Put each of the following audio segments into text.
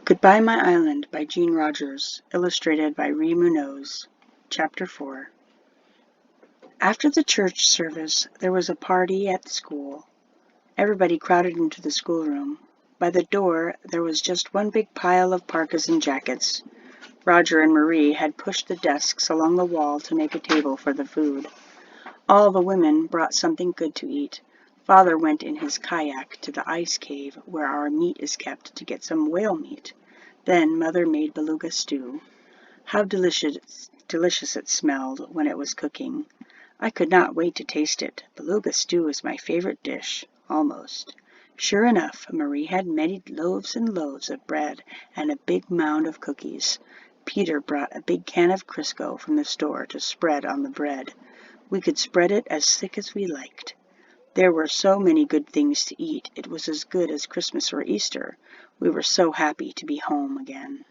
Goodbye My Island by Jean Rogers, illustrated by Ree Munoz. Chapter 4. After the church service, there was a party at the school. Everybody crowded into the schoolroom. By the door, there was just one big pile of parkas and jackets. Roger and Marie had pushed the desks along the wall to make a table for the food. All the women brought something good to eat. Father went in his kayak to the ice cave where our meat is kept to get some whale meat. Then Mother made beluga stew. How delicious it smelled when it was cooking. I could not wait to taste it. Beluga stew is my favorite dish, almost. Sure enough, Marie had many loaves and loaves of bread and a big mound of cookies. Peter brought a big can of Crisco from the store to spread on the bread. We could spread it as thick as we liked. There were so many good things to eat, it was as good as Christmas or Easter. We were so happy to be home again.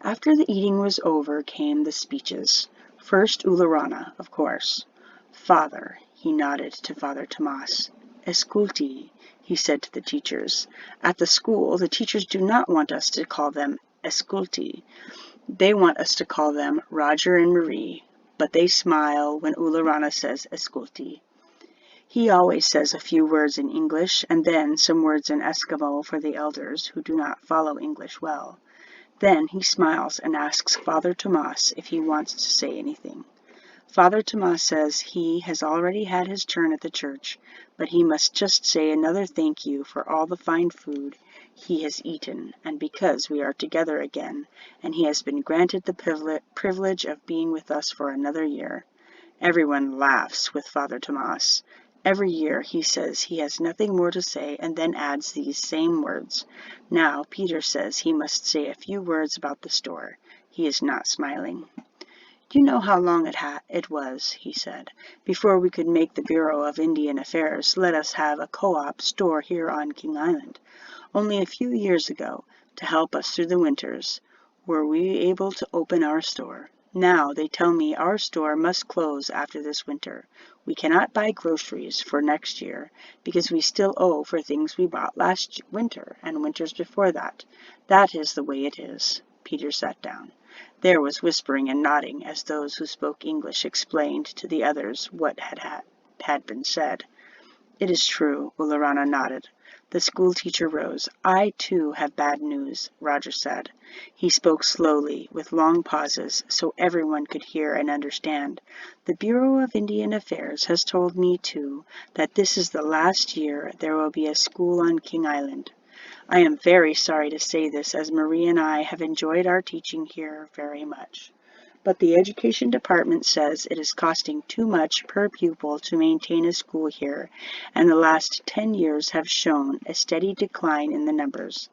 After the eating was over came the speeches. First Ularana, of course. Father, he nodded to Father Tomas. Esculti, he said to the teachers. At the school, the teachers do not want us to call them Esculti. They want us to call them Roger and Marie, but they smile when Ularana says Esculti. He always says a few words in English and then some words in Eskimo for the elders who do not follow English well. Then he smiles and asks Father Tomas if he wants to say anything. Father Tomas says he has already had his turn at the church, but he must just say another thank you for all the fine food he has eaten, and because we are together again, and he has been granted the privilege of being with us for another year. Everyone laughs with Father Tomas. Every year he says he has nothing more to say and then adds these same words. Now Peter says he must say a few words about the store. He is not smiling. You know how long it was, he said, before we could make the Bureau of Indian Affairs let us have a co-op store here on King Island. Only a few years ago, to help us through the winters, were we able to open our store. Now they tell me our store must close after this winter. We cannot buy groceries for next year because we still owe for things we bought last winter and winters before that. That is the way it is. Peter sat down. There was whispering and nodding as those who spoke English explained to the others what had been said. It is true, Ularana nodded. The schoolteacher rose. I, too, have bad news, Roger said. He spoke slowly, with long pauses, so everyone could hear and understand. The Bureau of Indian Affairs has told me, too, that this is the last year there will be a school on King Island. I am very sorry to say this, as Marie and I have enjoyed our teaching here very much. But the Education Department says it is costing too much per pupil to maintain a school here, and the last 10 years have shown a steady decline in the numbers.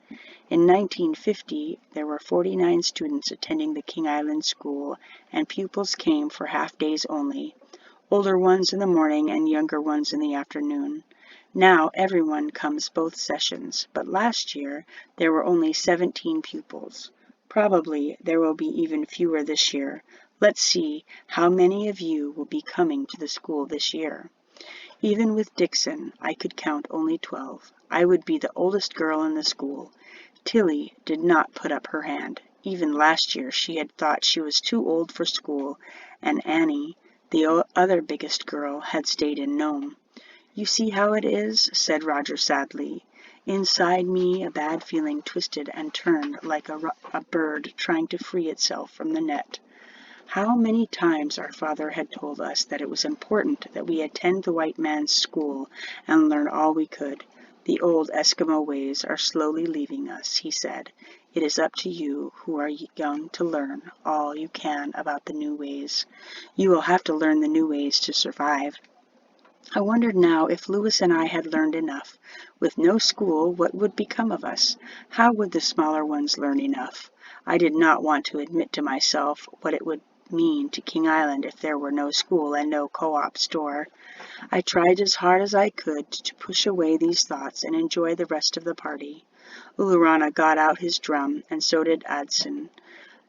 In 1950, there were 49 students attending the King Island School, and pupils came for half-days only, older ones in the morning and younger ones in the afternoon. Now everyone comes both sessions, but last year there were only 17 pupils. Probably there will be even fewer this year. Let's see how many of you will be coming to the school this year. Even with Dixon, I could count only 12. I would be the oldest girl in the school. Tilly did not put up her hand. Even last year she had thought she was too old for school, and Annie, the other biggest girl, had stayed in Nome. You see how it is, said Roger sadly. Inside me a bad feeling twisted and turned like a bird trying to free itself from the net. How many times our father had told us that it was important that we attend the white man's school and learn all we could. The old Eskimo ways are slowly leaving us, he said. It is up to you who are young to learn all you can about the new ways. You will have to learn the new ways to survive. I wondered now if Louis and I had learned enough. With no school, what would become of us? How would the smaller ones learn enough? I did not want to admit to myself what it would mean to King Island if there were no school and no co-op store. I tried as hard as I could to push away these thoughts and enjoy the rest of the party. Ularana got out his drum, and so did Adson.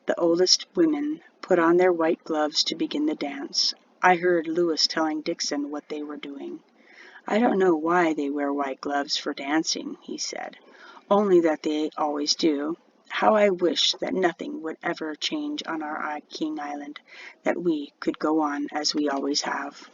The oldest women put on their white gloves to begin the dance. I heard Louis telling Dixon what they were doing. I don't know why they wear white gloves for dancing, he said. Only that they always do. how I wish that nothing would ever change on our King Island, that we could go on as we always have.